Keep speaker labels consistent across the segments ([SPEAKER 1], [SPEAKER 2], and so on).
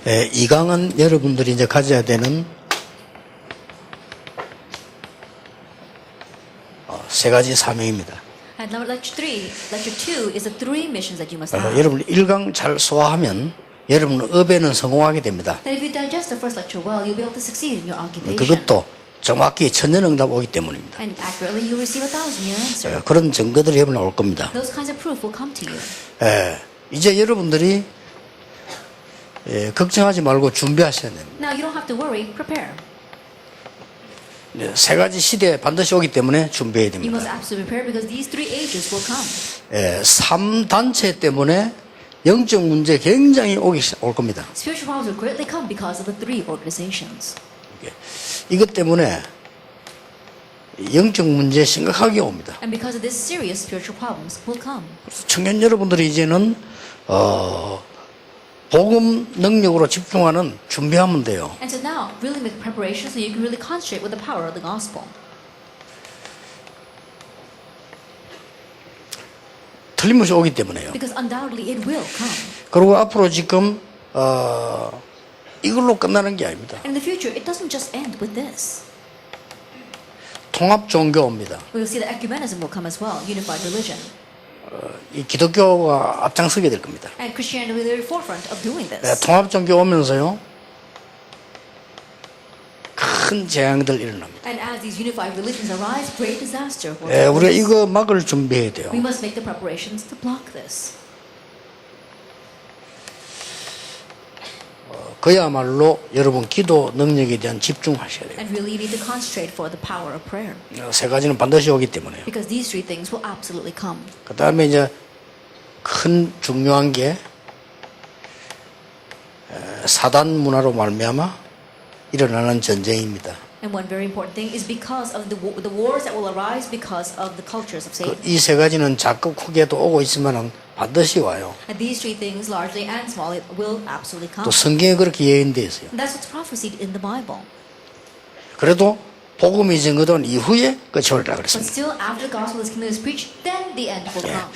[SPEAKER 1] 이강은 여러분들이 이제 가져야 되는 세 가지 사명입니다.
[SPEAKER 2] And now lecture 2 is the 3 missions that you must have.
[SPEAKER 1] 여러분 1강 잘 소화하면 여러분은 업에는 성공하게 됩니다.
[SPEAKER 2] And if you digest the first lecture well, you'll be able to succeed in your occupation.
[SPEAKER 1] 그것도 정확히 천년응답 오기 때문입니다.
[SPEAKER 2] And accurately, you'll receive a 1,000-year answer.
[SPEAKER 1] 그런 증거들이 여러분 나올 겁니다.
[SPEAKER 2] Those kinds of proof will come to you.
[SPEAKER 1] 이제 여러분들이 걱정하지 말고 준비하셔야 됩니다.
[SPEAKER 2] Now you don't have to worry, prepare.
[SPEAKER 1] 세 가지 시대에 반드시 오기 때문에 준비해야
[SPEAKER 2] You must
[SPEAKER 1] 됩니다.
[SPEAKER 2] absolutely prepare because these 3 ages will come.
[SPEAKER 1] 3단체 때문에 영적 문제 굉장히 올 겁니다.
[SPEAKER 2] Spiritual problems will greatly come because of the 3 organizations.
[SPEAKER 1] 이것 때문에 영적 문제 심각하게 옵니다.
[SPEAKER 2] And because of this, serious spiritual problems will come.
[SPEAKER 1] 청년 여러분들이 이제는 복음 능력으로 집중하는 준비하면 돼요.
[SPEAKER 2] And so now, really make preparation so you can really concentrate with the power of the gospel.
[SPEAKER 1] 틀림없이 오기 때문에요.
[SPEAKER 2] Because undoubtedly it will come.
[SPEAKER 1] 그리고 앞으로 지금 이걸로 끝나는 게 아닙니다.
[SPEAKER 2] And in the future, it doesn't just end with this.
[SPEAKER 1] 통합 종교입니다.
[SPEAKER 2] We'll see that ecumenism will come as well, unified religion.
[SPEAKER 1] 이 기독교가 앞장서게 될 겁니다.
[SPEAKER 2] And Christianity will be at the forefront of doing this.
[SPEAKER 1] 통합 종교 오면서요, 큰 재앙들 일어납니다.
[SPEAKER 2] And as these unified religions arise, great disaster will
[SPEAKER 1] 우리가
[SPEAKER 2] take place.
[SPEAKER 1] 이거 막을 준비해야 돼요.
[SPEAKER 2] We must make the preparations to block this.
[SPEAKER 1] 그야말로 여러분 기도 능력에 대한 집중하셔야 돼요.
[SPEAKER 2] And really need to concentrate for the power of prayer.
[SPEAKER 1] 세 가지는 반드시 오기 때문에요.
[SPEAKER 2] Because these 3 things will absolutely come.
[SPEAKER 1] 그 다음에 이제 큰 중요한 게 사단 문화로 말미암아 일어나는 전쟁입니다.
[SPEAKER 2] And one very important thing is because of the wars that will arise because of the cultures of Satan.
[SPEAKER 1] 이 세 가지는 작고 크게도 오고 있으면 반드시 와요.
[SPEAKER 2] And these 3 things, largely and small, it will absolutely come.
[SPEAKER 1] 또 성경에 그렇게 예언되어 있어요.
[SPEAKER 2] And that's what's prophesied in the Bible.
[SPEAKER 1] 그래도 복음이 증거된 이후에 끝이 올라
[SPEAKER 2] But
[SPEAKER 1] 그랬습니다.
[SPEAKER 2] still, after the gospel is preached, then the end will come.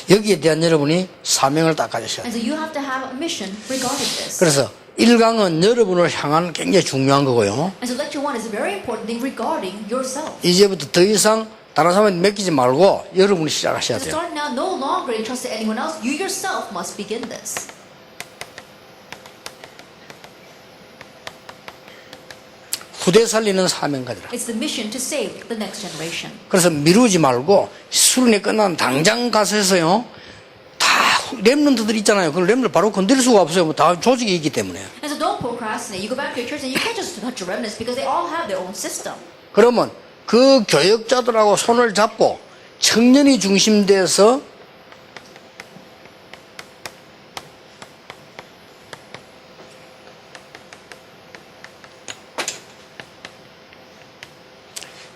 [SPEAKER 1] 여기에 대한 여러분이 사명을 딱 가지셔야
[SPEAKER 2] And
[SPEAKER 1] 돼요.
[SPEAKER 2] so you have to have a mission regarding this.
[SPEAKER 1] 그래서 1강은 여러분을 향한 굉장히 중요한 거고요.
[SPEAKER 2] And so lecture 1 is a very important thing regarding yourself.
[SPEAKER 1] 이제부터 더 이상 다른 사람한테 맡기지 말고 여러분이 시작하셔야
[SPEAKER 2] So
[SPEAKER 1] 돼요.
[SPEAKER 2] start now, no longer entrust to anyone else. You yourself must begin this.
[SPEAKER 1] 후대 살리는 사명 가지라.
[SPEAKER 2] It's the mission to save the next generation.
[SPEAKER 1] 그래서 미루지 말고 수련회 끝나면 당장 가서 해서요. 다 렘넌트들 있잖아요. 그 렘넌트 바로 건드릴 수가 없어요. 다 조직이 있기 때문에.
[SPEAKER 2] And so don't procrastinate. You go back to your church and you can't just touch your remnants because they all have their own system.
[SPEAKER 1] 그러면 그 교역자들하고 손을 잡고 청년이 중심돼서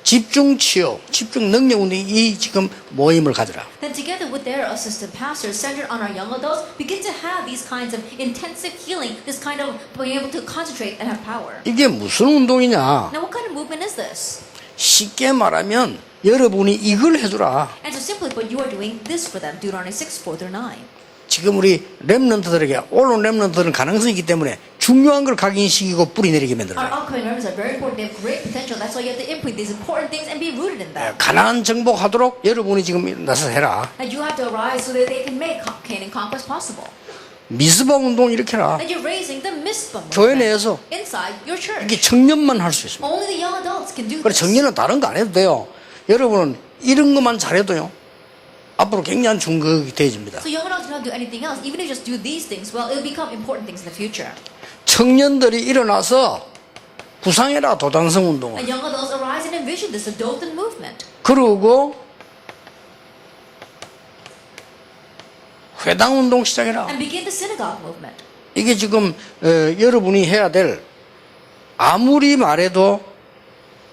[SPEAKER 1] 집중 치유, 집중 능력 운동 이 지금 모임을 가져라.
[SPEAKER 2] Then together with their assistant pastors centered on our young adults, begin to have these kinds of intensive healing, this kind of being able to concentrate and have power.
[SPEAKER 1] 이게 무슨 운동이냐?
[SPEAKER 2] Now what kind of movement is this?
[SPEAKER 1] 쉽게 말하면 여러분이 이걸 해주라.
[SPEAKER 2] And so simply put, you are doing this for them. Deuteronomy 6, 4 through 9.
[SPEAKER 1] 지금 우리 렘넌트들에게 올라온 렘넌트들은 가능성이 있기 때문에 중요한 걸 각인시키고 뿌리 내리게
[SPEAKER 2] Our
[SPEAKER 1] 만들어요.
[SPEAKER 2] upcoming members are very important. They have great potential. That's why you have to imprint these important things and be rooted in them.
[SPEAKER 1] 가나안 정복하도록 여러분이 지금 나서 해라.
[SPEAKER 2] And you have to arise so that they can make Canaan conquest possible.
[SPEAKER 1] 미스바 운동 이렇게 해라.
[SPEAKER 2] And you're raising the Mizpah
[SPEAKER 1] 교회
[SPEAKER 2] movement
[SPEAKER 1] 내에서
[SPEAKER 2] inside your church.
[SPEAKER 1] 이게 청년만 할 수 있습니다.
[SPEAKER 2] Only the young adults can do
[SPEAKER 1] 그래
[SPEAKER 2] this.
[SPEAKER 1] 청년은 다른 거 안 해도 돼요. 여러분은 이런 것만 잘해도요. 앞으로 굉장한 중극이 되어집니다.
[SPEAKER 2] So young adults don't do anything else. Even if you just do these things, well, it'll become important things in the future.
[SPEAKER 1] 청년들이 일어나서 구상해라 도단성 운동을.
[SPEAKER 2] And young adults arise and envision this, the Dothan movement.
[SPEAKER 1] 그러고 회당 운동 시작해라.
[SPEAKER 2] And begin the synagogue movement.
[SPEAKER 1] 이게 지금 여러분이 해야 될 아무리 말해도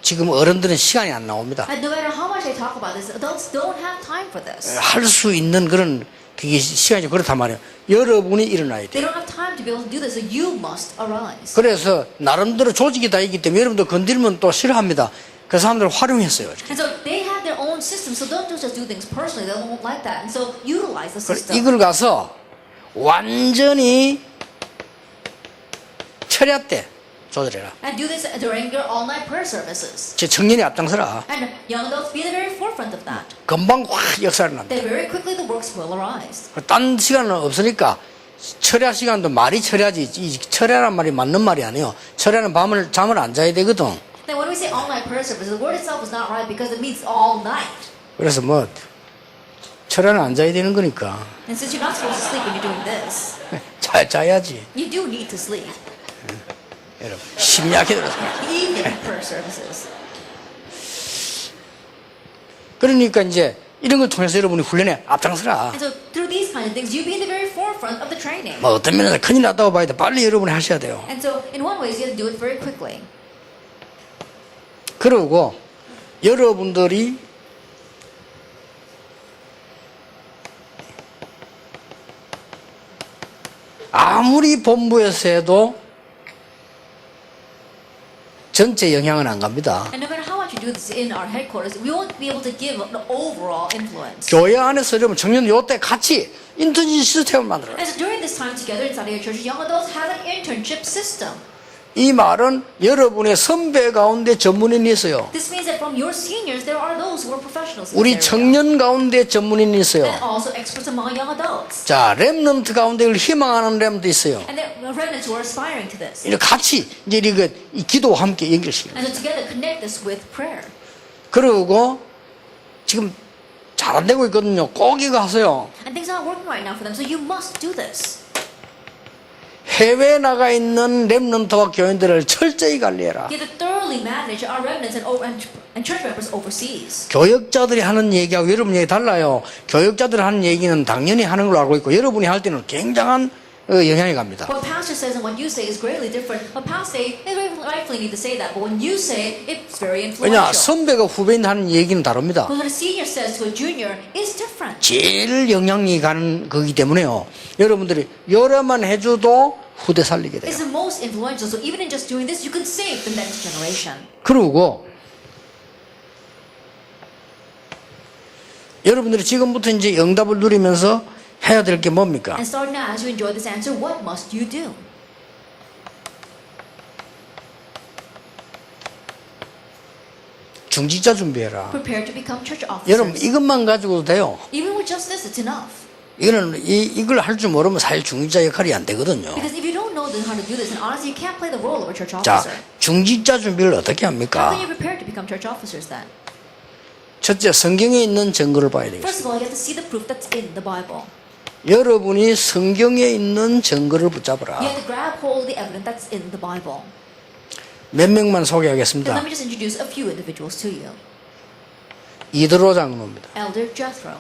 [SPEAKER 1] 지금 어른들은 시간이 안 나옵니다.
[SPEAKER 2] And no matter how much I talk about this, adults don't have time for this.
[SPEAKER 1] 할 수 있는 그런 그게 시간이 그렇단 말이에요. 여러분이 일어나야
[SPEAKER 2] They
[SPEAKER 1] 돼요.
[SPEAKER 2] don't have time to be able to do this, so you must arise.
[SPEAKER 1] 그래서 나름대로 조직이 다 있기 때문에 여러분들 건들면 또 싫어합니다. 그 사람들을 활용했어요.
[SPEAKER 2] And so they have their own system, so don't just do things personally. They won't like that. And so utilize the system.
[SPEAKER 1] 이걸 가서 완전히 철야 때 조절해라.
[SPEAKER 2] And do this during your all-night prayer services.
[SPEAKER 1] 저 청년이 앞장서라.
[SPEAKER 2] And young adults be at the very forefront of that.
[SPEAKER 1] 금방 확 역사를 난다.
[SPEAKER 2] Then very quickly the works will arise.
[SPEAKER 1] 딴 시간은 없으니까 철야 시간도 말이 철야지. 이 철야란 말이 맞는 말이 아니에요. 철야는 잠을 안 자야 되거든.
[SPEAKER 2] Then when we say all-night prayer service, the word itself is not right because it means all night.
[SPEAKER 1] 그래서 뭐 철야는 안 자야 되는 거니까
[SPEAKER 2] And since you're not supposed to sleep when you're doing this,
[SPEAKER 1] 잘 자야지.
[SPEAKER 2] you do need to sleep.
[SPEAKER 1] 여러분 심리학에 들어서.
[SPEAKER 2] Evening prayer services.
[SPEAKER 1] 그러니까 이제 이런 걸 통해서 여러분이 훈련에 앞장서라.
[SPEAKER 2] And so through these kind of things, you be in the very forefront of the training.
[SPEAKER 1] 뭐 어떤 면에서 큰일 났다고 봐야 돼. 빨리 여러분이 하셔야 돼요.
[SPEAKER 2] And so in one way, you have to do it very quickly.
[SPEAKER 1] 그리고 여러분들이 아무리 본부에서 해도 전체 영향은 안 갑니다.
[SPEAKER 2] And no matter how much you do this in our headquarters, we won't be able to give an overall influence.
[SPEAKER 1] 교회 안에서 여러분 청년 요때 같이 인턴십 시스템을 만들어요.
[SPEAKER 2] And so during this time together inside your church, young adults have an internship system.
[SPEAKER 1] 이 말은 여러분의 선배 가운데 전문인이 있어요.
[SPEAKER 2] This means that from your seniors, there are those who are professionals in
[SPEAKER 1] 우리
[SPEAKER 2] this area.
[SPEAKER 1] 청년 가운데 전문인이 있어요.
[SPEAKER 2] And also experts among young adults.
[SPEAKER 1] 자, 렘넌트 가운데 이걸 희망하는 렘도 있어요.
[SPEAKER 2] And there are remnants who are aspiring to this.
[SPEAKER 1] 이렇게 같이 이제 이거 이 기도와 함께 연결시켜요.
[SPEAKER 2] And so together connect this with prayer.
[SPEAKER 1] 그리고 지금 잘 안 되고 있거든요. 꼭 이거 하세요.
[SPEAKER 2] And things aren't working right now for them, so you must do this.
[SPEAKER 1] 해외에 나가 있는 렘넌트와 교인들을 철저히 관리해라.
[SPEAKER 2] You have to thoroughly manage our remnants and church members overseas.
[SPEAKER 1] 교역자들이 하는 얘기하고 여러분 얘기 달라요. 교역자들이 하는 얘기는 당연히 하는 걸로 알고 있고 여러분이 할 때는 굉장한 영향이 갑니다.
[SPEAKER 2] What pastor says and what you say is greatly different. What pastor say, they rightfully need to say that, but when you say it, it's very
[SPEAKER 1] 왜냐
[SPEAKER 2] influential.
[SPEAKER 1] 선배가 후배인 하는 얘기는 다릅니다.
[SPEAKER 2] Because what a senior says to a junior is different.
[SPEAKER 1] 제일 영향이 가는 거기 때문에요. 여러분들이 열어만 해줘도 후대 살리게 돼요.
[SPEAKER 2] It's the most influential. So even in just doing this, you can save the next generation.
[SPEAKER 1] 그리고 여러분들이 지금부터 이제 응답을 누리면서 해야 될 게 뭡니까?
[SPEAKER 2] And start now as you enjoy this answer. What must you do?
[SPEAKER 1] 중직자 준비해라.
[SPEAKER 2] Prepare to become church
[SPEAKER 1] 여러분
[SPEAKER 2] officers.
[SPEAKER 1] 이것만 가지고도 돼요.
[SPEAKER 2] Even with just this, it's enough.
[SPEAKER 1] 이거는 이걸 할 줄 모르면 사실 중직자 역할이 안 되거든요.
[SPEAKER 2] Because if you don't know how to do this, and honestly, you can't play the role of a church
[SPEAKER 1] 자,
[SPEAKER 2] officer.
[SPEAKER 1] 중직자 준비를 어떻게
[SPEAKER 2] How
[SPEAKER 1] 합니까?
[SPEAKER 2] can you prepare to become church officers then?
[SPEAKER 1] 첫째, 성경에 있는 증거를 봐야 되겠어요.
[SPEAKER 2] First of all, you have to see the proof that's in the Bible.
[SPEAKER 1] 여러분이 성경에 있는 증거를
[SPEAKER 2] You
[SPEAKER 1] 붙잡으라.
[SPEAKER 2] have to grab hold of the evidence that's in the Bible.
[SPEAKER 1] 몇 명만
[SPEAKER 2] Then
[SPEAKER 1] 소개하겠습니다.
[SPEAKER 2] let me just introduce a few individuals to you.
[SPEAKER 1] 이드로 장로입니다.
[SPEAKER 2] Elder Jethro.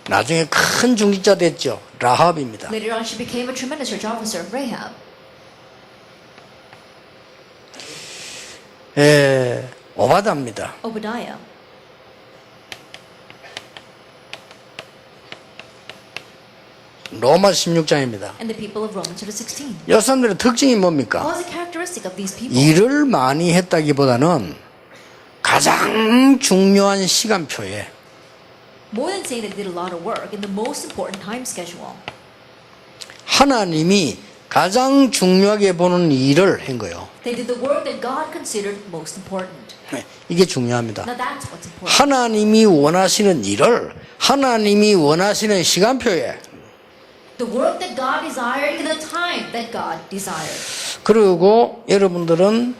[SPEAKER 1] 나중에 큰 중직자 됐죠. 라합입니다.
[SPEAKER 2] Later on, she became a tremendous church officer, Rahab.
[SPEAKER 1] 오바다입니다.
[SPEAKER 2] Obadiah.
[SPEAKER 1] 로마 16장입니다.
[SPEAKER 2] And the people of Romans chapter 16.
[SPEAKER 1] 이 사람들의 특징이 뭡니까?
[SPEAKER 2] What was the characteristic of these people?
[SPEAKER 1] 일을 많이 했다기보다는 가장 중요한 시간표에
[SPEAKER 2] More than saying they did a lot of work in the most important time schedule.
[SPEAKER 1] 하나님이 가장 중요하게 보는 일을 한 거예요.
[SPEAKER 2] They did the work that God considered most important.
[SPEAKER 1] 이게 중요합니다.
[SPEAKER 2] Now that's what's important.
[SPEAKER 1] 하나님이 원하시는 일을 하나님이 원하시는 시간표에
[SPEAKER 2] The work that God desired in the time that God desired.
[SPEAKER 1] 그리고 여러분들은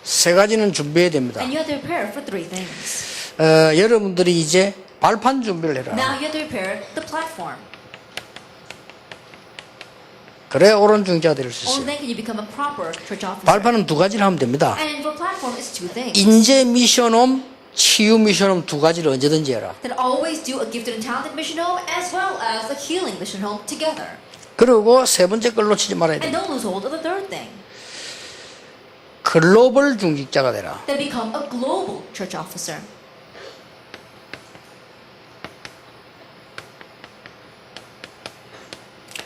[SPEAKER 1] 세 가지는 준비해야 됩니다.
[SPEAKER 2] And you have to prepare for three things.
[SPEAKER 1] 여러분들이 이제 발판 준비를 해라.
[SPEAKER 2] Now you have to prepare the platform.
[SPEAKER 1] 그래 옳은 중재가 될 수
[SPEAKER 2] Only
[SPEAKER 1] 있어요.
[SPEAKER 2] then can you become a proper church officer.
[SPEAKER 1] 발판은 두 가지를 하면 됩니다.
[SPEAKER 2] And for platform, it's two things.
[SPEAKER 1] 인재 미션홈, 치유 미션홈 두 가지를 언제든지 해라.
[SPEAKER 2] That always do a gifted and talented mission home as well as a healing mission home together.
[SPEAKER 1] 그리고 세 번째 걸 놓치지 말아야
[SPEAKER 2] And
[SPEAKER 1] 돼.
[SPEAKER 2] don't lose hold of the third thing.
[SPEAKER 1] 글로벌 중직자가 되라.
[SPEAKER 2] Then become a global church officer.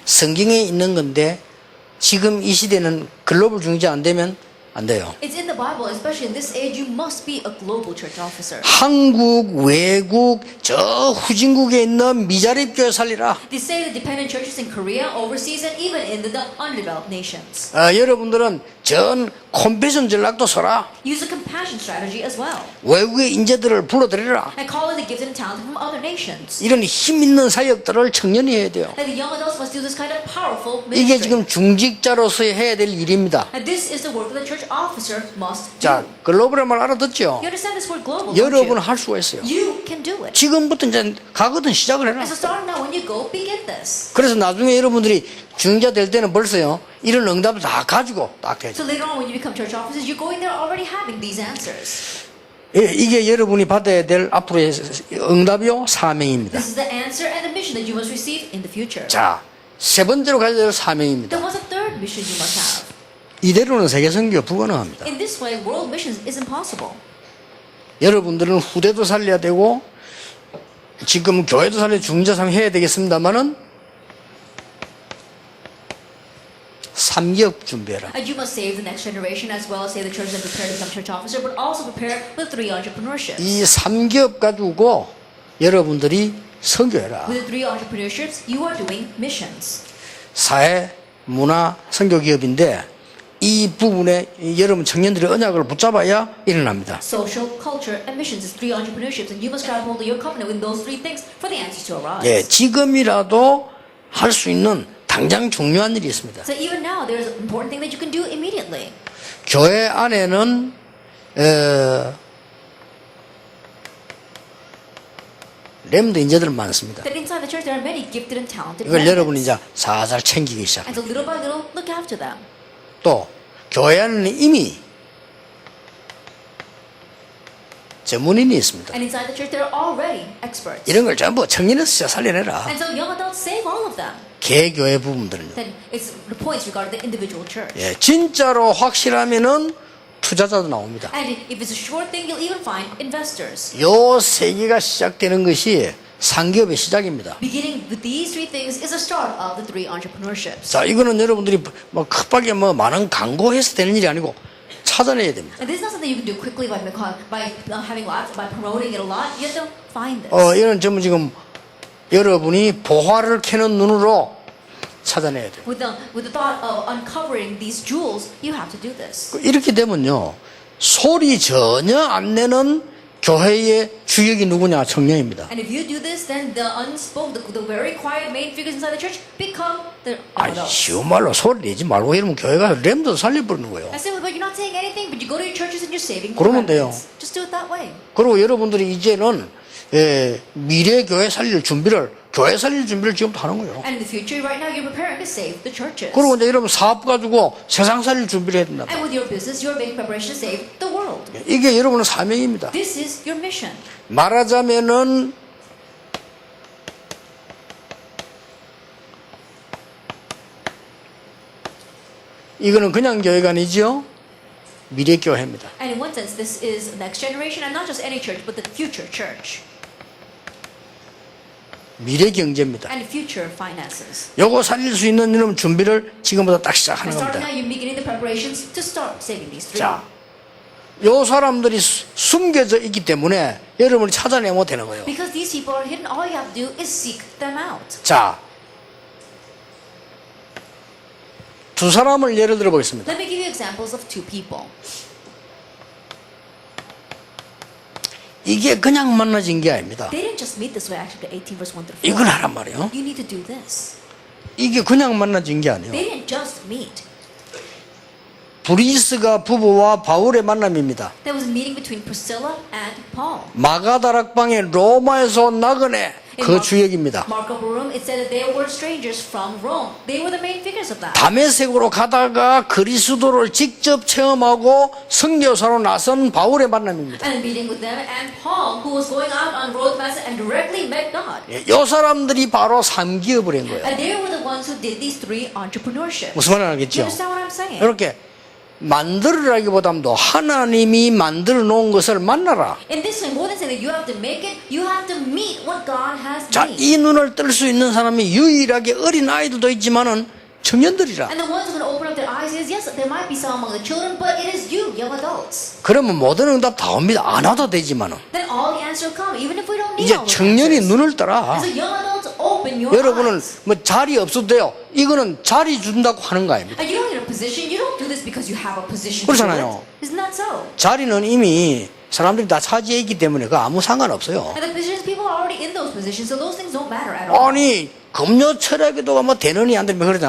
[SPEAKER 1] 성경에 있는 건데 지금 이 시대는 글로벌 중직자 안 되면 안 돼요.
[SPEAKER 2] It's in the Bible, especially in this age, you must be a global church officer.
[SPEAKER 1] 한국, 외국, 저 후진국에 있는 미자립 교회 살리라.
[SPEAKER 2] They say the dependent churches in Korea, overseas, and even in the undeveloped nations.
[SPEAKER 1] 여러분들은 전 컴패션 전략도 써라.
[SPEAKER 2] Use a compassion strategy as well.
[SPEAKER 1] 외국의 인재들을 불러들여라.
[SPEAKER 2] And call in the gifted and talented from other nations.
[SPEAKER 1] 이런 힘 있는 사역들을 청년이 해야 돼요.
[SPEAKER 2] And the young adults must do this kind of powerful
[SPEAKER 1] 이게
[SPEAKER 2] ministry.
[SPEAKER 1] 지금 중직자로서 해야 될 일입니다.
[SPEAKER 2] And this is the work that the church officer must do.
[SPEAKER 1] 자, 글로벌의 말 알아듣죠?
[SPEAKER 2] You understand this word global, don't
[SPEAKER 1] 여러분
[SPEAKER 2] you?
[SPEAKER 1] 할 수가 있어요.
[SPEAKER 2] You can do it.
[SPEAKER 1] 지금부터 이제 가거든 시작을 해라.
[SPEAKER 2] And so starting now, when you go, begin this.
[SPEAKER 1] 그래서 나중에 여러분들이 중직자 될 때는 벌써요. 이런 응답을 다 가지고 딱 되죠.
[SPEAKER 2] So later on, when you become church officers, you're going there already having these answers.
[SPEAKER 1] 예, 이게 여러분이 받아야 될 앞으로의 응답이요 사명입니다.
[SPEAKER 2] This is the answer and the mission that you must receive in the future.
[SPEAKER 1] 자, 세 번째로 가져야 될 사명입니다.
[SPEAKER 2] Then what's the third mission you must have?
[SPEAKER 1] 이대로는 세계 선교가 불가능합니다.
[SPEAKER 2] In this way, world missions is impossible.
[SPEAKER 1] 여러분들은 후대도 살려야 되고 지금 교회도 살려 중자상 해야 되겠습니다만은 3기업 준비해라.
[SPEAKER 2] And you must save the next generation as well as save the church and prepare to become church officer, but also prepare the 3 entrepreneurships.
[SPEAKER 1] 이 3기업 가지고 여러분들이 선교해라.
[SPEAKER 2] With the 3 entrepreneurships, you are doing missions.
[SPEAKER 1] 사회, 문화, 선교 기업인데 이 부분에 여러분 청년들의 언약을 붙잡아야 일어납니다.
[SPEAKER 2] Social, culture, and missions is 3 entrepreneurships, and you must grab hold of your covenant with those 3 things for the answers to arise.
[SPEAKER 1] 예, 지금이라도 할 수 있는 당장 중요한 일이 있습니다.
[SPEAKER 2] So even now, there's an important thing that you can do immediately.
[SPEAKER 1] 교회 안에는 렘드 인재들 많습니다.
[SPEAKER 2] That inside the church there are many gifted and talented
[SPEAKER 1] 이걸 여러분이
[SPEAKER 2] members.
[SPEAKER 1] 이제 살살 챙기기
[SPEAKER 2] And
[SPEAKER 1] 시작합니다.
[SPEAKER 2] so little by little, look after them.
[SPEAKER 1] 또 교회 안에는 이미 전문인이 있습니다.
[SPEAKER 2] And inside the church there are already experts.
[SPEAKER 1] 이런 걸 전부 청년에서 살려내라.
[SPEAKER 2] And so young adults save all of them.
[SPEAKER 1] 개교회 부분들은요.
[SPEAKER 2] Then it's the points regarding the individual church.
[SPEAKER 1] 예, 진짜로 확실하면은 투자자도 나옵니다.
[SPEAKER 2] And if it's a sure thing, you'll even find investors.
[SPEAKER 1] 요 세계가 시작되는 것이 상기업의 시작입니다.
[SPEAKER 2] Beginning with these 3 things is the start of the 3 entrepreneurships.
[SPEAKER 1] 자, 이거는 여러분들이 뭐 급하게 뭐 많은 광고해서 되는 일이 아니고 찾아내야 됩니다.
[SPEAKER 2] And this is not something you can do quickly by having lots, by promoting it a lot. You have to find this.
[SPEAKER 1] 이런 전부 지금 여러분이 보화를 캐는 눈으로 찾아내야 돼요.
[SPEAKER 2] With the thought of uncovering these jewels, you have to do this.
[SPEAKER 1] 이렇게 되면요, 소리 전혀 안 내는 교회의 주역이 누구냐? 청년입니다.
[SPEAKER 2] And if you do this, then the unspoken, the very quiet main figures inside the church become the
[SPEAKER 1] 아니,
[SPEAKER 2] adults.
[SPEAKER 1] 쉬운 말로 소리 내지 말고 이러면 교회가 렘도 살려버리는 거예요.
[SPEAKER 2] I say, but you're not saying anything, but you go to your churches and you're saving the
[SPEAKER 1] 그러면 돼요.
[SPEAKER 2] remnants. Just do it that way.
[SPEAKER 1] 그리고 여러분들이 이제는 미래 교회 살릴 준비를 교회 살릴 준비를 지금부터 하는 거예요.
[SPEAKER 2] And in the future, right now, you're preparing to save the churches.
[SPEAKER 1] 그리고 이제 여러분 사업 가지고 세상 살릴 준비를 해야 된다.
[SPEAKER 2] And with your business, you're making preparation to save the world.
[SPEAKER 1] 이게 여러분의 사명입니다.
[SPEAKER 2] This is your mission.
[SPEAKER 1] 말하자면은 이거는 그냥 교회가 아니죠. 미래 교회입니다.
[SPEAKER 2] And in one sense, this is next generation, and not just any church, but the future church.
[SPEAKER 1] 미래 경제입니다.
[SPEAKER 2] And future finances.
[SPEAKER 1] 요거 살릴 수 있는 이런 준비를 지금부터 딱 시작하는
[SPEAKER 2] And starting
[SPEAKER 1] 겁니다.
[SPEAKER 2] now, you're beginning the preparations to start saving these 3.
[SPEAKER 1] 자, 요 사람들이 숨겨져 있기 때문에 여러분이 찾아내면 되는 거예요.
[SPEAKER 2] Because these people are hidden, all you have to do is seek them out.
[SPEAKER 1] 자, 두 사람을 예를 들어 보겠습니다.
[SPEAKER 2] Let me give you examples of 2 people.
[SPEAKER 1] 이게 그냥 만나진 게 아닙니다.
[SPEAKER 2] They didn't just meet this way, actually, 18 verse 1 through 4.
[SPEAKER 1] 이걸 하란 말이에요.
[SPEAKER 2] You need to do this.
[SPEAKER 1] 이게 그냥 만나진 게 아니에요.
[SPEAKER 2] They didn't just meet.
[SPEAKER 1] 브리스가 부부와 바울의 만남입니다.
[SPEAKER 2] There was a meeting between Priscilla and Paul.
[SPEAKER 1] 마가다락방의 로마에서 온 나그네 그 주역입니다.
[SPEAKER 2] Mark Upper Room, it said that they were strangers from Rome. They were the main figures of that.
[SPEAKER 1] 다메섹으로 가다가 그리스도를 직접 체험하고 선교사로 나선 바울의 만남입니다.
[SPEAKER 2] And meeting with them and Paul, who was going out on road mass and directly met God.
[SPEAKER 1] 이 사람들이 바로 삼기업을 한 거예요.
[SPEAKER 2] And they were the ones who did these 3 entrepreneurships.
[SPEAKER 1] 무슨 말인지
[SPEAKER 2] You
[SPEAKER 1] 알겠죠?
[SPEAKER 2] understand what I'm saying?
[SPEAKER 1] 이렇게 만들으라기보다도 하나님이 만들어 놓은 것을 만나라.
[SPEAKER 2] In this way, more than saying that you have to make it, you have to meet what God has
[SPEAKER 1] 자,
[SPEAKER 2] made.
[SPEAKER 1] 이 눈을 뜰 수 있는 사람이 유일하게 어린 아이들도 있지만은 청년들이라.
[SPEAKER 2] And the ones who are going to open up their eyes is, yes, there might be some among the children, but it is you, young adults.
[SPEAKER 1] 그러면 모든 응답 다 옵니다. 안 와도 되지만은.
[SPEAKER 2] Then all the answers will come, even if we don't need
[SPEAKER 1] 이제
[SPEAKER 2] all the
[SPEAKER 1] 청년이
[SPEAKER 2] answers.
[SPEAKER 1] 눈을 떠라.
[SPEAKER 2] So young adults, open your
[SPEAKER 1] 여러분은
[SPEAKER 2] eyes.
[SPEAKER 1] 뭐 자리 없어도 돼요. 이거는 자리 준다고 하는 거 아닙니다.
[SPEAKER 2] And you don't need a position. You don't do this because you have a position to do
[SPEAKER 1] 그렇잖아요.
[SPEAKER 2] it. Isn't that so?
[SPEAKER 1] 자리는 이미 사람들이 다 차지해 있기 때문에 그 아무 상관없어요.
[SPEAKER 2] And the positions, people are already in those positions, so those things don't matter at all.
[SPEAKER 1] 아니 금요 철학에도 뭐 되느니 안 되느니 그러지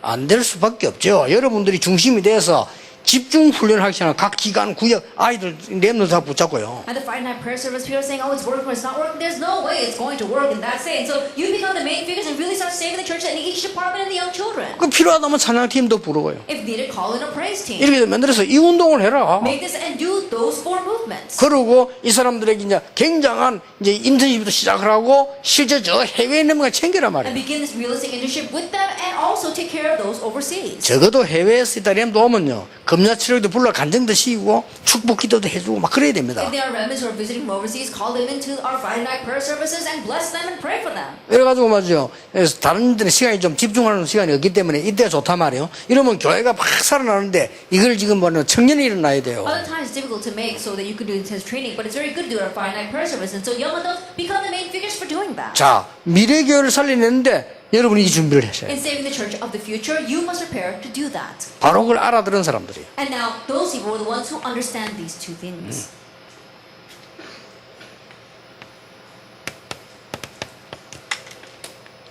[SPEAKER 1] 안 될 수밖에 없죠. 여러분들이 중심이 돼서 집중 훈련하기 시작하면 각 기관 구역 아이들 랩너 다 붙잡고요.
[SPEAKER 2] And the Friday night prayer service, people are saying, oh, it's working or it's not working. There's no way it's going to work in that state. So you become the main figures and really start saving the church and each department and the young children.
[SPEAKER 1] 그 필요하다면 찬양팀도 부르고요.
[SPEAKER 2] If needed, call in a praise team.
[SPEAKER 1] 이렇게 만들어서 이 운동을 해라.
[SPEAKER 2] Make this and do those 4 movements.
[SPEAKER 1] 그러고 이 사람들에게 이제 굉장한 이제 인턴십도 시작을 하고 실제 저 해외에 있는 걸 챙겨란
[SPEAKER 2] And
[SPEAKER 1] 말이에요.
[SPEAKER 2] begin this realistic internship with them and also take care of those overseas.
[SPEAKER 1] 적어도 해외에서 이따리엠도 오면요. 금야치료도 불러 간증도 시키고 축복 기도도 해주고 막 그래야 됩니다.
[SPEAKER 2] If there are remnants who are visiting from overseas, call them into our Friday night prayer services and bless them and pray for them.
[SPEAKER 1] 이래가지고 말이죠. 그래서 다른 데는 시간이 좀 집중하는 시간이 없기 때문에 이때가 좋단 말이에요. 이러면 교회가 막 살아나는데 이걸 지금 뭐는 청년이 일어나야 돼요.
[SPEAKER 2] Other times it's difficult to make so that you can do intense training, but it's very good to do our Friday night prayer service. And so young adults become the main figures for doing that.
[SPEAKER 1] 자, 미래 교회를 살리는데 여러분이 이 준비를 하셔야
[SPEAKER 2] In
[SPEAKER 1] 돼요.
[SPEAKER 2] saving the church of the future, you must prepare to do that.
[SPEAKER 1] 바로 그걸 알아들은 사람들이에요.
[SPEAKER 2] And now, those people are the ones who understand these two things.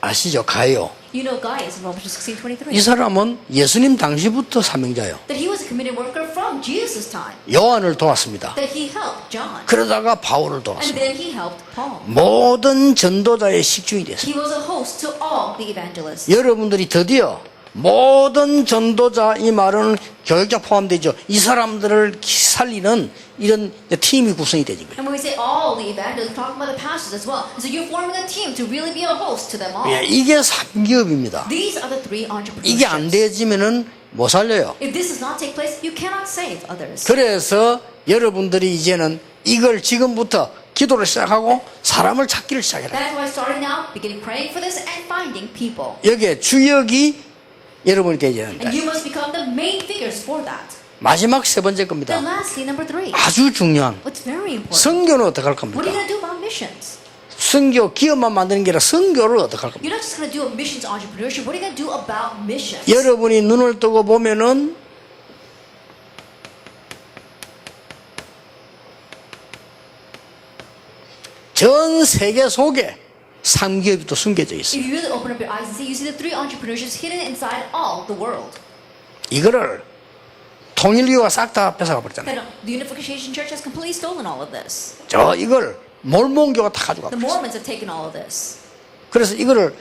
[SPEAKER 1] 아시죠? 가요.
[SPEAKER 2] You know Gaius in Romans 16:23.
[SPEAKER 1] 이 사람은 예수님 당시부터 사명자예요.
[SPEAKER 2] That he was a committed worker from Jesus' time.
[SPEAKER 1] 요한을 도왔습니다.
[SPEAKER 2] That he helped John.
[SPEAKER 1] 그러다가 바울을
[SPEAKER 2] And
[SPEAKER 1] 도왔습니다.
[SPEAKER 2] then he helped Paul.
[SPEAKER 1] 모든 전도자의 식중이 됐어요.
[SPEAKER 2] He was a host to all the evangelists.
[SPEAKER 1] 여러분들이 드디어 모든 전도자 이 말은 교역자 포함되죠. 이 사람들을 살리는 이런 팀이 구성이 되는 거예요.
[SPEAKER 2] And when we say all the evangelists, talking about the pastors as well. So you're forming a team to really be a host to them all.
[SPEAKER 1] 예, 이게 삼기업입니다.
[SPEAKER 2] These are the 3
[SPEAKER 1] 이게 안
[SPEAKER 2] entrepreneurships.
[SPEAKER 1] 되지면은 못 살려요.
[SPEAKER 2] If this does not take place, you cannot save others.
[SPEAKER 1] 그래서 여러분들이 이제는 이걸 지금부터 기도를 시작하고 사람을 찾기를 시작해라.
[SPEAKER 2] That's why starting now, beginning praying for this and finding people.
[SPEAKER 1] 여기에 주역이 여러분이 되어야 된다.
[SPEAKER 2] And you must become the main figures for that.
[SPEAKER 1] 마지막 세 번째
[SPEAKER 2] Then
[SPEAKER 1] 겁니다.
[SPEAKER 2] lastly, number 3.
[SPEAKER 1] 아주 중요한
[SPEAKER 2] What's very important?
[SPEAKER 1] 선교는 어떻게 할
[SPEAKER 2] What
[SPEAKER 1] 겁니까?
[SPEAKER 2] are you going to do about missions?
[SPEAKER 1] 선교 기업만 만드는 게 아니라 선교를 어떻게 할 겁니까?
[SPEAKER 2] You're not just going to do a missions entrepreneurship. What are you going to do about missions?
[SPEAKER 1] 여러분이 눈을 뜨고 보면은 전 세계 속에 삼기업이 또 숨겨져 있어요.
[SPEAKER 2] If you really open up your eyes and see, you see the 3 entrepreneurships hidden inside all the world.
[SPEAKER 1] 이거를 통일교가 싹 다 뺏어가 버렸잖아요.
[SPEAKER 2] That the Unification Church has completely stolen all of this.
[SPEAKER 1] 저 이걸 몰몬교가 다 가져가
[SPEAKER 2] The
[SPEAKER 1] 버렸어요.
[SPEAKER 2] Mormons have taken all of this.
[SPEAKER 1] 그래서 이거를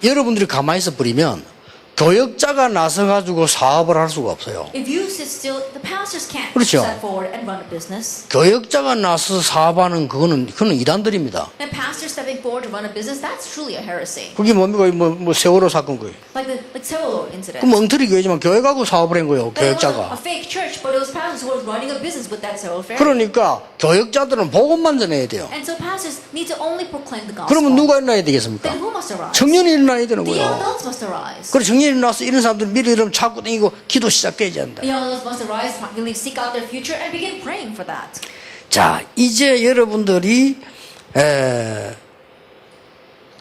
[SPEAKER 1] 여러분들이 가만히 있어 버리면 교역자가 나서가지고 사업을 할 수가 없어요.
[SPEAKER 2] If you sit still, the pastors can't
[SPEAKER 1] 그렇죠.
[SPEAKER 2] step forward and run a business.
[SPEAKER 1] 교역자가 나서서 사업하는 그거는 이단들입니다.
[SPEAKER 2] And pastors stepping forward to run a business, that's truly a heresy.
[SPEAKER 1] 그게 뭡니까? 뭐 세월호 사건 거예요.
[SPEAKER 2] Like Seoul incident.
[SPEAKER 1] 그 멍터리 교회지만 교회 가고 사업을 한 거예요.
[SPEAKER 2] That was a
[SPEAKER 1] 교역자가.
[SPEAKER 2] fake church, but it was pastors who were running a business with that Seoul fair.
[SPEAKER 1] 그러니까 교역자들은 복음만 전해야 돼요.
[SPEAKER 2] And so pastors need to only proclaim the gospel.
[SPEAKER 1] 그러면 누가 일어나야 되겠습니까?
[SPEAKER 2] Then who must arise?
[SPEAKER 1] 청년이 일어나야 되는
[SPEAKER 2] The young
[SPEAKER 1] 거예요.
[SPEAKER 2] adults must arise.
[SPEAKER 1] 그래서 청년이 일어나서 이런 사람들 미리 이러면 찾고 다니고 기도 시작되지 않는다.
[SPEAKER 2] The young adults must arise, really seek out their future, and begin praying for that.
[SPEAKER 1] 자, 이제 여러분들이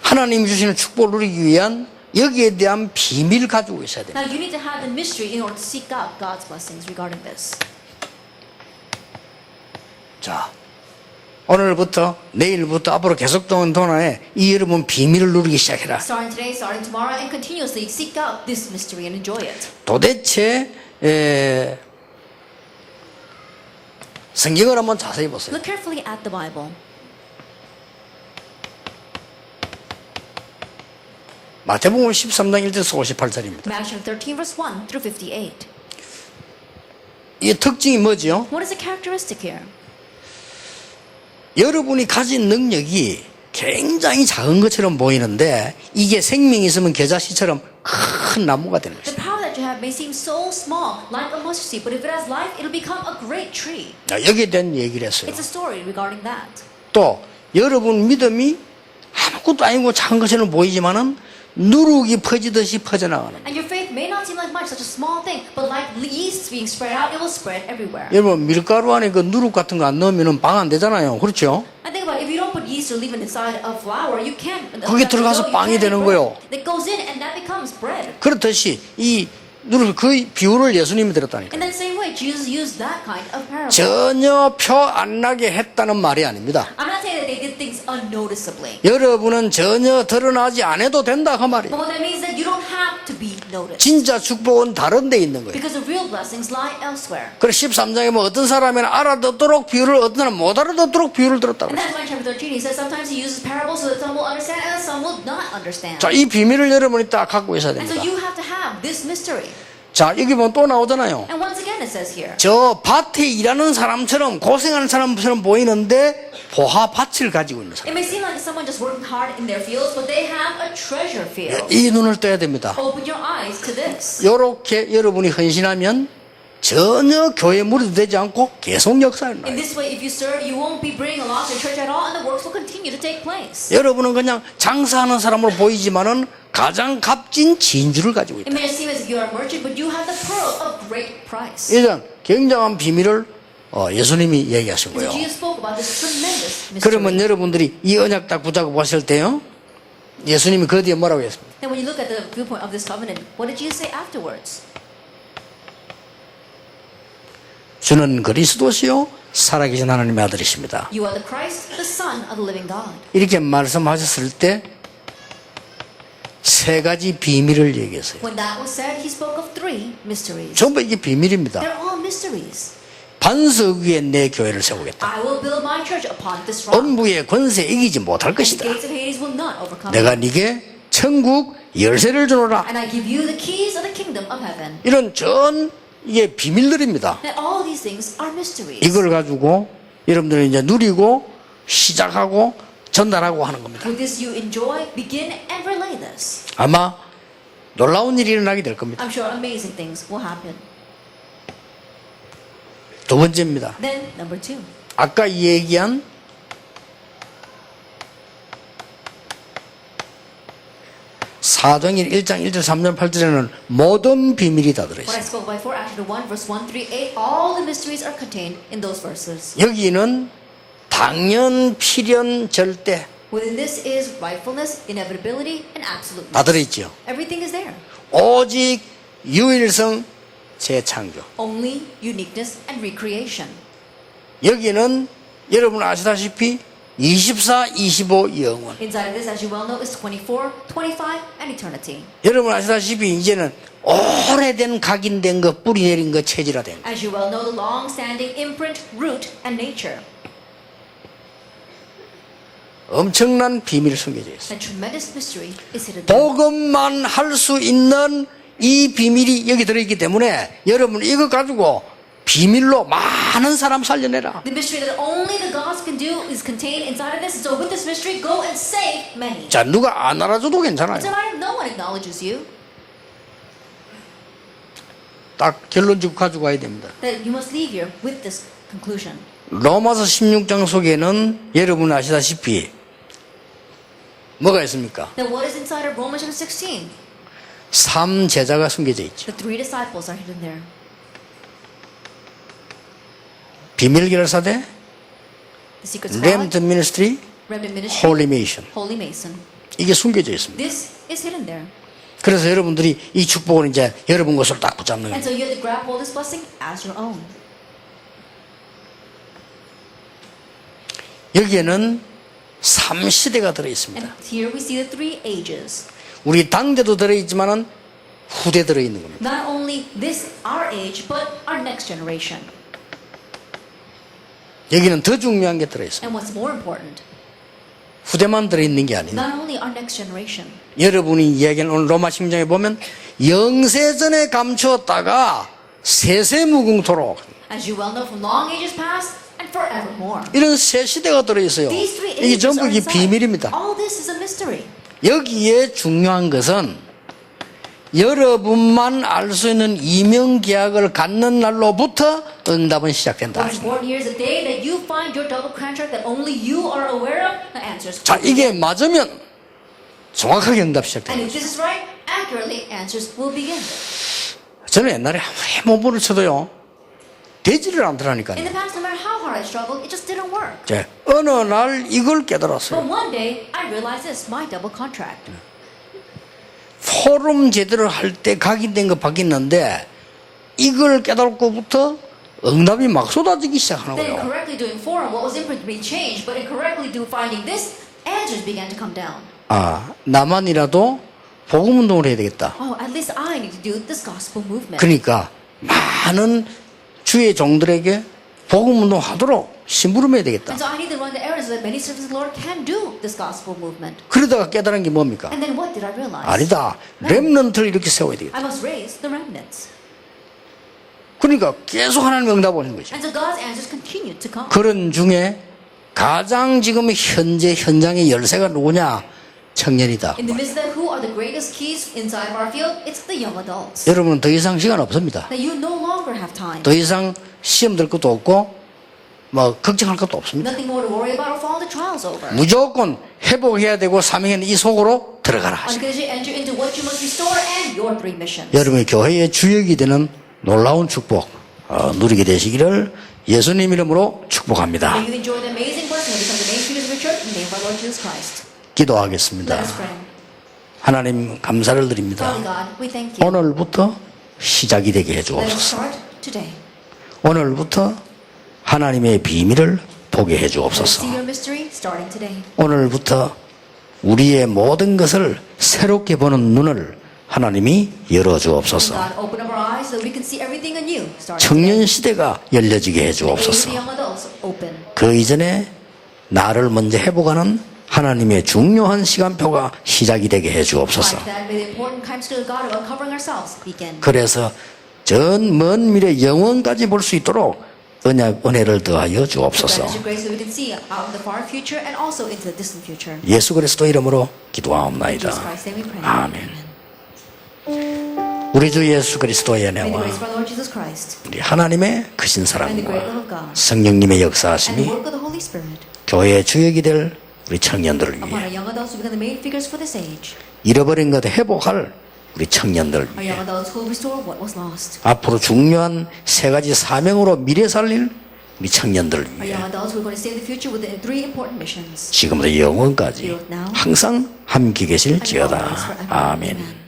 [SPEAKER 1] 하나님이 주시는 축복을 누리기 위한 여기에 대한 비밀을 가지고 있어야 돼요.
[SPEAKER 2] Now you need to have the mystery in order to seek out God's blessings regarding this.
[SPEAKER 1] 자, 오늘부터 내일부터 앞으로 계속되는 동안에 이 여러분 비밀을 누리기 시작해라.
[SPEAKER 2] Starting today, starting tomorrow, and continuously seek out this mystery and enjoy it.
[SPEAKER 1] 도대체 성경을 한번 자세히 보세요.
[SPEAKER 2] Look carefully at the Bible.
[SPEAKER 1] 마태복음 13장 1절에서 58절입니다.
[SPEAKER 2] Matthew 13, verse 1 through 58.
[SPEAKER 1] 이 특징이 뭐죠?
[SPEAKER 2] What is the characteristic here?
[SPEAKER 1] 여러분이 가진 능력이 굉장히 작은 것처럼 보이는데 이게 생명이 있으면 겨자씨처럼 큰 나무가 되는
[SPEAKER 2] The
[SPEAKER 1] 것입니다.
[SPEAKER 2] power that you have may seem so small, like a mustard seed, but if it has life, it'll become a great tree.
[SPEAKER 1] 자, 여기에 대한 얘기를 했어요.
[SPEAKER 2] It's a story regarding that.
[SPEAKER 1] 또 여러분 믿음이 아무것도 아니고 작은 것처럼 보이지만은 누룩이 퍼지듯이 퍼져나가는 거예요.
[SPEAKER 2] And your faith may not seem like much, such a small thing, but like yeast being spread out, it will spread everywhere.
[SPEAKER 1] 여러분 밀가루 안에 그 누룩 같은 거 안 넣으면 방 안 되잖아요. 그렇죠?
[SPEAKER 2] And think about it, if you don't put yeast or leaven inside a flour, you can't.
[SPEAKER 1] 그게 들어가서 빵이 되는 거예요.
[SPEAKER 2] It goes in and that becomes bread.
[SPEAKER 1] 그렇듯이 이 누룩 그 비유를 예수님이 들었다니까.
[SPEAKER 2] In that same way, Jesus used that kind of parable.
[SPEAKER 1] 전혀 표 안 나게 했다는 말이 아닙니다.
[SPEAKER 2] I'm not saying that they did things unnoticeably.
[SPEAKER 1] 여러분은 전혀 드러나지 않아도 된다 그 말이에요.
[SPEAKER 2] But what that means is that you don't have to be noticed.
[SPEAKER 1] 진짜 축복은 다른 데 있는 거예요.
[SPEAKER 2] Because the real blessings lie elsewhere.
[SPEAKER 1] 그래서 13장에 뭐 어떤 사람은 알아듣도록 비유를 어떤 사람은 못 알아듣도록 비유를 들었다고.
[SPEAKER 2] And that's why in chapter 13 he says sometimes he uses parables so that some will understand and some will not understand.
[SPEAKER 1] 자, 이 비밀을 여러분이 딱 갖고 있어야
[SPEAKER 2] And so
[SPEAKER 1] 됩니다.
[SPEAKER 2] you have to have this mystery.
[SPEAKER 1] 자, 여기 보면 또 나오잖아요.
[SPEAKER 2] And once again it says here.
[SPEAKER 1] 저 밭에 일하는 사람처럼 고생하는 사람처럼 보이는데 보화 밭을 가지고 있는 사람.
[SPEAKER 2] It may seem like someone just working hard in their fields, but they have a treasure field.
[SPEAKER 1] 이 눈을 떠야 됩니다.
[SPEAKER 2] Open your eyes to this.
[SPEAKER 1] 이렇게 여러분이 헌신하면 전혀 교회 무리도 되지 않고 계속 역사를
[SPEAKER 2] In
[SPEAKER 1] 나요.
[SPEAKER 2] this way, if you serve, you won't be bringing a loss to your church at all, and the works will continue to take place.
[SPEAKER 1] 여러분은 그냥 장사하는 사람으로 보이지만은 가장 값진 진주를 가지고
[SPEAKER 2] It
[SPEAKER 1] 있다.
[SPEAKER 2] may seem as if you are a merchant, but you have the pearl of great price.
[SPEAKER 1] 이런 굉장한 비밀을 예수님이 얘기하신
[SPEAKER 2] So
[SPEAKER 1] 거예요.
[SPEAKER 2] Jesus spoke about this tremendous mystery.
[SPEAKER 1] 그러면 여러분들이 이 언약 딱 붙잡고 봤을 때요, 예수님이 그 뒤에 뭐라고 했습니까?
[SPEAKER 2] And when you look at the viewpoint of this covenant, what did Jesus say afterwards?
[SPEAKER 1] 주는 그리스도시요 살아계신 하나님의 아들이십니다.
[SPEAKER 2] You are the Christ, the Son of the living God.
[SPEAKER 1] 이렇게 말씀하셨을 때 세 가지 비밀을 얘기했어요.
[SPEAKER 2] When that was said, he spoke of three mysteries.
[SPEAKER 1] 전부 이게 비밀입니다.
[SPEAKER 2] They're all mysteries.
[SPEAKER 1] 반석 위에 내 교회를 세우겠다.
[SPEAKER 2] I will build my church upon this rock.
[SPEAKER 1] 엄부의 권세 이기지 못할
[SPEAKER 2] The
[SPEAKER 1] 것이다.
[SPEAKER 2] gates of Hades will not overcome
[SPEAKER 1] 내가
[SPEAKER 2] it.
[SPEAKER 1] 네게 천국 열쇠를 주노라.
[SPEAKER 2] And I give you the keys of the kingdom of heaven.
[SPEAKER 1] 이런 전 이게 비밀들입니다.
[SPEAKER 2] And all these things are mysteries.
[SPEAKER 1] 이걸 가지고 여러분들은 이제 누리고 시작하고 전달하고 하는 겁니다.
[SPEAKER 2] With this you enjoy, begin, and relay this.
[SPEAKER 1] 아마 놀라운 일이 일어나게 될 겁니다.
[SPEAKER 2] I'm sure amazing things will happen.
[SPEAKER 1] 두 번째입니다.
[SPEAKER 2] Then, number two.
[SPEAKER 1] 아까 얘기한 사도행전 1장 1절 3절 8절에는 모든 비밀이 다
[SPEAKER 2] What I
[SPEAKER 1] 들어있어요.
[SPEAKER 2] spoke by 4, Acts 1, verse 1, 3, 8, all the mysteries are contained in those verses.
[SPEAKER 1] 여기는 당연, 필연, 절대
[SPEAKER 2] Within this is rightfulness, inevitability, and absoluteness.
[SPEAKER 1] 다 들어있죠.
[SPEAKER 2] Everything is there.
[SPEAKER 1] 오직 유일성 재창조.
[SPEAKER 2] Only uniqueness and recreation.
[SPEAKER 1] 여기는 여러분 아시다시피 24, 25 영원.
[SPEAKER 2] Inside of this, as you well know, is 24, 25, and eternity.
[SPEAKER 1] 여러분 아시다시피 이제는 오래된 각인된 것, 뿌리 내린 것, 체질화된 것.
[SPEAKER 2] As you well know, the long-standing imprint, root, and nature.
[SPEAKER 1] 엄청난 비밀이 숨겨져 있어요.
[SPEAKER 2] A tremendous mystery is hidden there.
[SPEAKER 1] 복음만 할 수 있는 이 비밀이 여기 들어있기 때문에 여러분 이거 가지고 비밀로 많은 사람 살려내라.
[SPEAKER 2] The mystery that only the gods can do is contained inside of this. So with this mystery, go and save many.
[SPEAKER 1] 자, 누가 안 알아줘도 괜찮아요.
[SPEAKER 2] It's a matter of no one acknowledges you.
[SPEAKER 1] 딱 결론 짓고 가지고 가야 됩니다.
[SPEAKER 2] That you must leave here with this conclusion.
[SPEAKER 1] 로마서 16장 속에는 여러분 아시다시피 뭐가 있습니까?
[SPEAKER 2] Now what is inside of Romans chapter 16?
[SPEAKER 1] 3제자가 숨겨져 있죠.
[SPEAKER 2] The three disciples are hidden there.
[SPEAKER 1] 비밀결사대,
[SPEAKER 2] The secret squad,
[SPEAKER 1] 렘트 미니스트리,
[SPEAKER 2] remnant ministry,
[SPEAKER 1] 홀리 메이션.
[SPEAKER 2] holy mason.
[SPEAKER 1] 이게 숨겨져 있습니다.
[SPEAKER 2] This is hidden there.
[SPEAKER 1] 그래서 여러분들이 이 축복을 이제 여러분 것으로 딱 붙잡는
[SPEAKER 2] And
[SPEAKER 1] 거예요.
[SPEAKER 2] so you have to grab hold of this blessing as your own.
[SPEAKER 1] 여기에는 3시대가 들어있습니다.
[SPEAKER 2] And here we see the three ages.
[SPEAKER 1] 우리 당대도 들어있지만은 후대 들어있는 겁니다.
[SPEAKER 2] Not only this, our age, but our next generation.
[SPEAKER 1] 여기는 더 중요한 게 들어있어요.
[SPEAKER 2] And what's more important,
[SPEAKER 1] 후대만 들어있는 게 아니라
[SPEAKER 2] not only our next generation.
[SPEAKER 1] 여러분이 이야기하는 오늘 로마 16장에 보면 영세전에 감추었다가 세세무궁토록
[SPEAKER 2] As you well know from long ages past and forevermore.
[SPEAKER 1] 이런 세 시대가 들어있어요.
[SPEAKER 2] These three
[SPEAKER 1] 이게
[SPEAKER 2] ages
[SPEAKER 1] 전부
[SPEAKER 2] are
[SPEAKER 1] 이게
[SPEAKER 2] inside.
[SPEAKER 1] 비밀입니다.
[SPEAKER 2] All this is a mystery.
[SPEAKER 1] 여기에 중요한 것은 여러분만 알 수 있는 이명계약을 갖는 날로부터 응답은 시작된다.
[SPEAKER 2] What's important here is the day that you find your double contract that only you are aware of, the answers.
[SPEAKER 1] 자, 이게 맞으면 정확하게 응답
[SPEAKER 2] And
[SPEAKER 1] 시작돼요.
[SPEAKER 2] if this is right, accurately answers will begin.
[SPEAKER 1] 저는 옛날에 아무리 몸부를 쳐도요, 되지를
[SPEAKER 2] In
[SPEAKER 1] 않더라니까요.
[SPEAKER 2] the past, no matter how hard I struggled, it just didn't work.
[SPEAKER 1] 제 어느 날 이걸 깨달았어요.
[SPEAKER 2] But one day, I realized this, my double contract.
[SPEAKER 1] 포럼 제대로 할 때 각인된 거 바뀌었는데 이걸 깨달고부터 응답이 막 쏟아지기 시작하는
[SPEAKER 2] Then
[SPEAKER 1] 거예요.
[SPEAKER 2] correctly doing forum, what was imprinted changed, but incorrectly finding this, answers began to come down.
[SPEAKER 1] 아, 나만이라도 복음 운동을 해야 되겠다.
[SPEAKER 2] Oh, at least I need to do this gospel movement.
[SPEAKER 1] 그러니까 많은 주의 종들에게 복음 운동 하도록 심부름해야 되겠다.
[SPEAKER 2] And so I need to run the errands so that many servants of the Lord can do this gospel movement.
[SPEAKER 1] 그러다가 깨달은 게 뭡니까?
[SPEAKER 2] And then what did I realize?
[SPEAKER 1] 아니다. 렘넌트를 이렇게 세워야 되겠다.
[SPEAKER 2] I must raise the remnants.
[SPEAKER 1] 그러니까 계속 하나님 응답 오는 거죠.
[SPEAKER 2] And so God's answers continue to come.
[SPEAKER 1] 그런 중에 가장 지금 현재 현장의 열쇠가 누구냐? 청년이다.
[SPEAKER 2] In the midst of that, who are the greatest keys inside of our field? It's the young adults.
[SPEAKER 1] 여러분은 더 이상 시간 없습니다.
[SPEAKER 2] That you no longer have time.
[SPEAKER 1] 더 이상 시험 들 것도 없고 뭐 걱정할 것도 없습니다.
[SPEAKER 2] Nothing more to worry about or fall the trials over.
[SPEAKER 1] 무조건 회복해야 되고 사명에는 이 속으로 들어가라.
[SPEAKER 2] Until you enter into what you must restore and your three missions.
[SPEAKER 1] 여러분의 교회의 주역이 되는 놀라운 축복 누리게 되시기를 예수님 이름으로 축복합니다.
[SPEAKER 2] May you enjoy the amazing blessing of becoming the main figures of your church in the name of our Lord Jesus Christ.
[SPEAKER 1] 기도하겠습니다.
[SPEAKER 2] Let us pray.
[SPEAKER 1] 하나님 감사를 드립니다.
[SPEAKER 2] Father God, we thank you.
[SPEAKER 1] 오늘부터 시작이 되게
[SPEAKER 2] Let us
[SPEAKER 1] 해주옵소서.
[SPEAKER 2] start today.
[SPEAKER 1] 오늘부터 하나님의 비밀을 보게
[SPEAKER 2] Let us
[SPEAKER 1] 해주옵소서.
[SPEAKER 2] see your mystery starting today.
[SPEAKER 1] 오늘부터 우리의 모든 것을 새롭게 보는 눈을 하나님이 열어주옵소서.
[SPEAKER 2] God, open up our eyes so that we can see everything anew starting
[SPEAKER 1] 청년
[SPEAKER 2] today.
[SPEAKER 1] 시대가 열려지게
[SPEAKER 2] The age of
[SPEAKER 1] 해주옵소서.
[SPEAKER 2] the young adults open.
[SPEAKER 1] 그 이전에 나를 먼저 회복하는 하나님의 중요한 시간표가 시작이 되게 해주옵소서.
[SPEAKER 2] Like that, may the important time to God of uncovering ourselves begin.
[SPEAKER 1] 그래서 전 먼 미래 영원까지 볼 수 있도록 은혜를 더하여 주옵소서.
[SPEAKER 2] Grant us your grace so we can see out in the far future and also into the distant future.
[SPEAKER 1] 예수 그리스도 이름으로
[SPEAKER 2] In
[SPEAKER 1] 기도하옵나이다.
[SPEAKER 2] Jesus Christ's name we pray.
[SPEAKER 1] 아멘. 우리 주 예수 그리스도의
[SPEAKER 2] May the
[SPEAKER 1] 은혜와
[SPEAKER 2] grace of our Lord Jesus Christ
[SPEAKER 1] 우리 하나님의 크신
[SPEAKER 2] and the great love
[SPEAKER 1] 사랑과
[SPEAKER 2] of God
[SPEAKER 1] 성령님의
[SPEAKER 2] and the
[SPEAKER 1] 역사하심이
[SPEAKER 2] work of the Holy Spirit
[SPEAKER 1] 교회의 주역이 될 우리 청년들을
[SPEAKER 2] upon
[SPEAKER 1] 위해
[SPEAKER 2] our young adults who become the main figures for this age.
[SPEAKER 1] 잃어버린 것 회복할 우리 청년들
[SPEAKER 2] Our young adults who will restore what was lost.
[SPEAKER 1] 앞으로 중요한 세 가지 사명으로 미래 살릴 우리 청년들
[SPEAKER 2] Our
[SPEAKER 1] 위해
[SPEAKER 2] young adults who are going to save the future with the three important missions.
[SPEAKER 1] 지금부터 영원까지 항상 함께 계실지어다. 아멘.